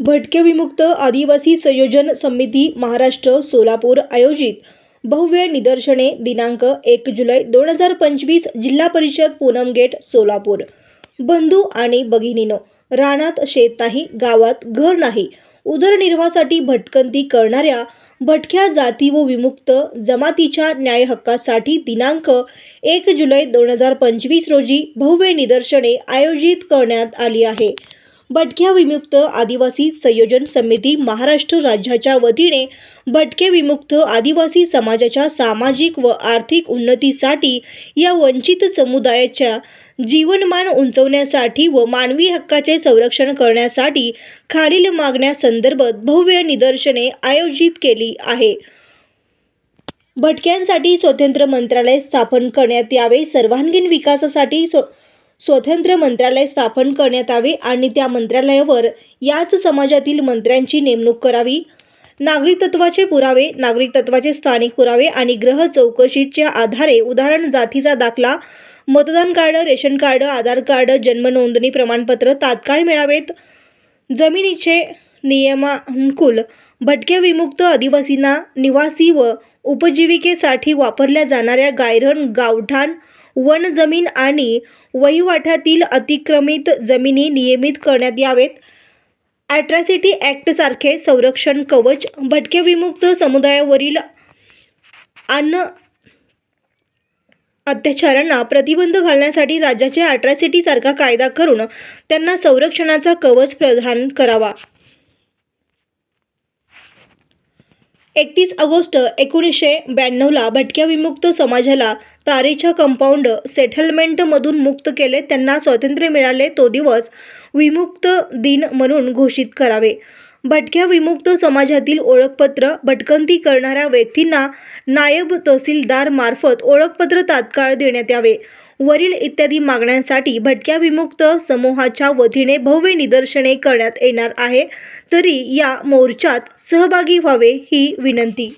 भटके विमुक्त आदिवासी संयोजन समिती महाराष्ट्र सोलापूर आयोजित भव्य निदर्शने दिनांक 1 जुलै 2025 जिल्हा परिषद पूनम गेट सोलापूर। बंधू आणि भगिनीनो, रानात शेत नाही, गावात घर नाही, उदरनिर्वाहासाठी भटकंती करणाऱ्या भटक्या जाती व विमुक्त जमातीच्या न्याय हक्कासाठी दिनांक 1 जुलै 2025 रोजी भव्य निदर्शने आयोजित करण्यात आली आहे। भटक्या विमुक्त आदिवासी संयोजन समिती महाराष्ट्र राज्याच्या वतीने भटके विमुक्त आदिवासी समाजाच्या सामाजिक व आर्थिक उन्नतीसाठी या वंचित समुदायाच्या जीवनमान उंचावण्यासाठी व मानवी हक्काचे संरक्षण करण्यासाठी खालील मागण्या संदर्भात भव्य निदर्शने आयोजित केली आहे। भटक्यांसाठी स्वतंत्र मंत्रालय स्थापन करण्यात यावे, सर्वांगीण विकासासाठी स्वतंत्र मंत्रालय स्थापन करण्यात यावे आणि त्या मंत्रालयावर याच समाजातील मंत्र्यांची नेमणूक करावी। नागरिकत्वाचे पुरावे, नागरिकत्वाचे स्थानिक पुरावे आणि ग्रह चौकशीच्या आधारे उदाहरण जातीचा दाखला, मतदान कार्ड, रेशन कार्ड, आधार कार्ड, जन्म नोंदणी प्रमाणपत्र तात्काळ मिळावेत। जमिनीचे नियमानुकूल भटके विमुक्त आदिवासींना निवासी व उपजीविकेसाठी वापरल्या जाणाऱ्या गायरान, गावठाण, वन जमीन आणि वहिवाटातील अतिक्रमित जमिनी नियमित करण्यात यावेत। ॲट्रॉसिटी ॲक्ट सारखे संरक्षण कवच भटके विमुक्त समुदायावरील अत्याचारांना प्रतिबंध घालण्यासाठी राज्याचे ॲट्रॉसिटी सारखा कायदा करून त्यांना संरक्षणाचा कवच प्रदान करावा। 31 ऑगस्ट 1992ला भटक्या विमुक्त समाजाला तारेच्या कंपाऊंड सेटलमेंटमधून मुक्त केले, त्यांना स्वातंत्र्य मिळाले तो दिवस विमुक्त दिन म्हणून घोषित करावे। भटक्या विमुक्त समाजातील ओळखपत्र भटकंती करणाऱ्या व्यक्तींना नायब तहसीलदार मार्फत ओळखपत्र तात्काळ देण्यात यावे। वरील इत्यादी मागण्यांसाठी भटक्या विमुक्त समूहाच्या वतीने भव्य निदर्शने करण्यात येणार आहे, तरी या मोर्चात सहभागी व्हावे ही विनंती।